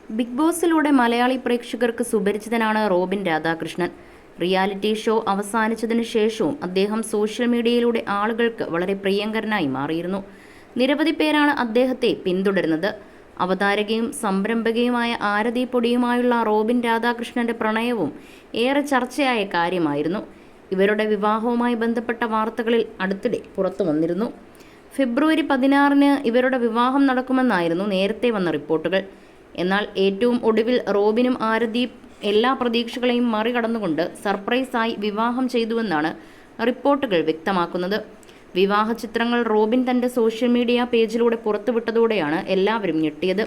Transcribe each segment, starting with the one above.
Big ബോസിലൂടെ Malayali പ്രേക്ഷകർക്ക് സുപരിചിതനാണ് Robin Radhakrishnan. Reality show അവസാനിച്ചതിനു ശേഷവും അദ്ദേഹം സോഷ്യൽ മീഡിയയിലൂടെ ആളുകൾക്ക് വളരെ പ്രിയങ്കരനായി മാറിയിരുന്നു. നിരവധി പേരാണ് അദ്ദേഹത്തെ പിന്തുടരുന്നത്. അവതാരകയും സംരംഭകയുമായ ആരതി പൊടിയുമായുള്ള റോബിൻ രാധാകൃഷ്ണന്റെ പ്രണയവും ഏറെ ചർച്ചയായ കാര്യമായിരുന്നു. ഇവരുടെ വിവാഹവുമായി ബന്ധപ്പെട്ട വാർത്തകളിൽ അടുത്തിടെ പുറത്തു വന്നിരുന്നു. ഫെബ്രുവരി 16-ന് ഇവരുടെ വിവാഹം നടക്കുമെന്നായിരുന്നു നേരത്തെ വന്ന റിപ്പോർട്ടുകൾ. എന്നാൽ ഏറ്റവും ഒടുവിൽ റോബിനും ആരതിയും എല്ലാ പ്രതീക്ഷകളെയും മറികടന്നുകൊണ്ട് സർപ്രൈസായി വിവാഹം ചെയ്തുവെന്നാണ് റിപ്പോർട്ടുകൾ വ്യക്തമാക്കുന്നത്. വിവാഹ ചിത്രങ്ങൾ റോബിൻ തന്റെ സോഷ്യൽ മീഡിയ പേജിലൂടെ പുറത്തുവിട്ടതോടെയാണ് എല്ലാവരും ഞെട്ടിയത്.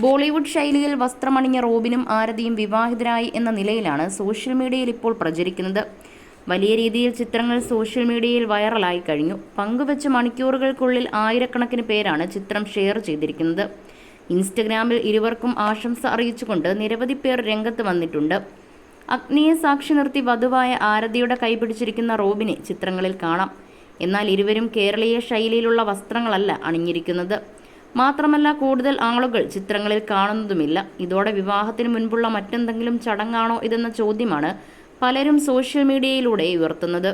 ബോളിവുഡ് ശൈലിയിൽ വസ്ത്രമണിഞ്ഞ റോബിനും ആരതിയും വിവാഹിതരായി എന്ന നിലയിലാണ് സോഷ്യൽ മീഡിയയിൽ ഇപ്പോൾ പ്രചരിക്കുന്നത്. വലിയ രീതിയിൽ ചിത്രങ്ങൾ സോഷ്യൽ മീഡിയയിൽ വൈറലായി കഴിഞ്ഞു. പങ്കുവെച്ച മണിക്കൂറുകൾക്കുള്ളിൽ ആയിരക്കണക്കിന് പേരാണ് ചിത്രം ഷെയർ ചെയ്തിരിക്കുന്നത്. ഇൻസ്റ്റഗ്രാമിൽ ഇരുവർക്കും ആശംസ അറിയിച്ചുകൊണ്ട് നിരവധി പേർ രംഗത്ത് വന്നിട്ടുണ്ട്. അഗ്നിയെ സാക്ഷി നിർത്തി വധുവായ ആരതിയുടെ കൈപിടിച്ചിരിക്കുന്ന റോബിനെ ചിത്രങ്ങളിൽ കാണാം. എന്നാൽ ഇരുവരും കേരളീയ ശൈലിയിലുള്ള വസ്ത്രങ്ങളല്ല അണിഞ്ഞിരിക്കുന്നത്. മാത്രമല്ല കൂടുതൽ ആളുകൾ ചിത്രങ്ങളിൽ കാണുന്നതുമില്ല. ഇതോടെ വിവാഹത്തിന് മുൻപുള്ള മറ്റെന്തെങ്കിലും ചടങ്ങാണോ ഇതെന്ന ചോദ്യമാണ് പലരും സോഷ്യൽ മീഡിയയിലൂടെ ഉയർത്തുന്നത്.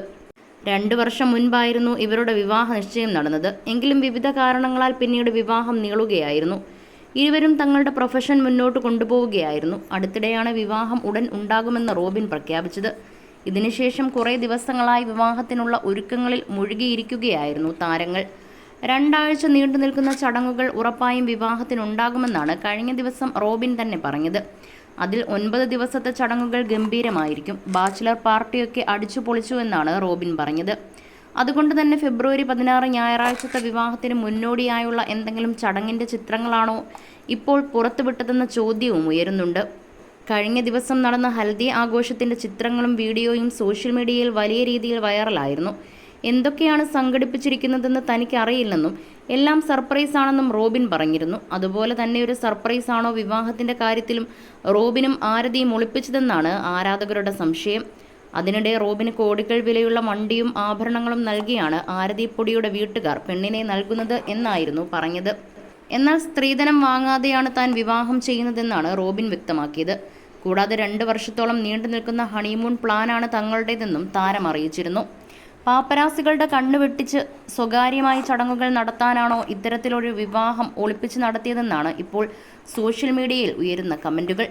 2 വർഷം മുൻപായിരുന്നു ഇവരുടെ വിവാഹ നിശ്ചയം നടന്നത്. എങ്കിലും വിവിധ കാരണങ്ങളാൽ പിന്നീട് വിവാഹം നീളുകയായിരുന്നു. ഇരുവരും തങ്ങളുടെ പ്രൊഫഷൻ മുന്നോട്ട് കൊണ്ടുപോവുകയായിരുന്നു. അടുത്തിടെയാണ് വിവാഹം ഉടൻ ഉണ്ടാകുമെന്ന് റോബിൻ പ്രഖ്യാപിച്ചത്. ഇതിനുശേഷം കുറേ ദിവസങ്ങളായി വിവാഹത്തിനുള്ള ഒരുക്കങ്ങളിൽ മുഴുകിയിരിക്കുകയായിരുന്നു താരങ്ങൾ. 2 ആഴ്ച നീണ്ടു നിൽക്കുന്ന ചടങ്ങുകൾ ഉറപ്പായും വിവാഹത്തിനുണ്ടാകുമെന്നാണ് കഴിഞ്ഞ ദിവസം റോബിൻ തന്നെ പറഞ്ഞത്. അതിൽ 9 ദിവസത്തെ ചടങ്ങുകൾ ഗംഭീരമായിരിക്കും. ബാച്ചിലർ പാർട്ടിയൊക്കെ അടിച്ചു പൊളിച്ചുവെന്നാണ് റോബിൻ പറഞ്ഞത്. അതുകൊണ്ട് തന്നെ ഫെബ്രുവരി 16 ഞായറാഴ്ചത്തെ വിവാഹത്തിന് മുന്നോടിയായുള്ള എന്തെങ്കിലും ചടങ്ങിൻ്റെ ചിത്രങ്ങളാണോ ഇപ്പോൾ പുറത്തുവിട്ടതെന്ന ചോദ്യവും ഉയരുന്നുണ്ട്. കഴിഞ്ഞ ദിവസം നടന്ന ഹൽദി ആഘോഷത്തിൻ്റെ ചിത്രങ്ങളും വീഡിയോയും സോഷ്യൽ മീഡിയയിൽ വലിയ രീതിയിൽ വൈറലായിരുന്നു. എന്തൊക്കെയാണ് സംഘടിപ്പിച്ചിരിക്കുന്നതെന്ന് തനിക്കറിയില്ലെന്നും എല്ലാം സർപ്രൈസ് ആണെന്നും റോബിൻ പറഞ്ഞിരുന്നു. അതുപോലെ തന്നെ ഒരു സർപ്രൈസ് ആണോ വിവാഹത്തിൻ്റെ കാര്യത്തിലും റോബിനും ആരതിയും ഒളിപ്പിച്ചതെന്നാണ് ആരാധകരുടെ സംശയം. അതിനിടെ റോബിന് കോടികൾ വിലയുള്ള വണ്ടിയും ആഭരണങ്ങളും നൽകിയാണ് ആരതി പൊടിയുടെ വീട്ടുകാർ പെണ്ണിനെ നൽകുന്നത് എന്നായിരുന്നു പറഞ്ഞത്. എന്നാൽ സ്ത്രീധനം വാങ്ങാതെയാണ് താൻ വിവാഹം ചെയ്യുന്നതെന്നാണ് റോബിൻ വ്യക്തമാക്കിയത്. കൂടാതെ 2 വർഷത്തോളം നീണ്ടു നിൽക്കുന്ന ഹണിമൂൺ പ്ലാനാണ് തങ്ങളുടേതെന്നും താരം അറിയിച്ചിരുന്നു. പാപ്പരാസികളുടെ കണ്ണു വെട്ടിച്ച് സ്വകാര്യമായി ചടങ്ങുകൾ നടത്താനാണോ ഇത്തരത്തിലൊരു വിവാഹം ഒളിപ്പിച്ച് നടത്തിയതെന്നാണ് ഇപ്പോൾ സോഷ്യൽ മീഡിയയിൽ ഉയരുന്ന കമന്റുകൾ.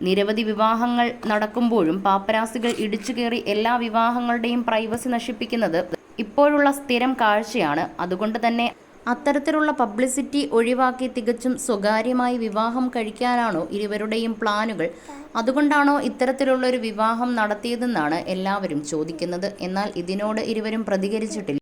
നിരവധി വിവാഹങ്ങൾ നടക്കുമ്പോഴും പാപ്പരാസികൾ ഇടിച്ചുകയറി എല്ലാ വിവാഹങ്ങളുടെയും പ്രൈവസി നശിപ്പിക്കുന്നത് ഇപ്പോഴുള്ള സ്ഥിരം കാഴ്ചയാണ്. അതുകൊണ്ട് തന്നെ അത്തരത്തിലുള്ള പബ്ലിസിറ്റി ഒഴിവാക്കി തികച്ചും സ്വകാര്യമായി വിവാഹം കഴിക്കാനാണോ ഇരുവരുടെയും പ്ലാനുകൾ? അതുകൊണ്ടാണോ ഇത്തരത്തിലുള്ളൊരു വിവാഹം നടത്തിയതെന്നാണ് എല്ലാവരും ചോദിക്കുന്നത്. എന്നാൽ ഇതിനോട് ഇരുവരും പ്രതികരിച്ചിട്ടില്ല.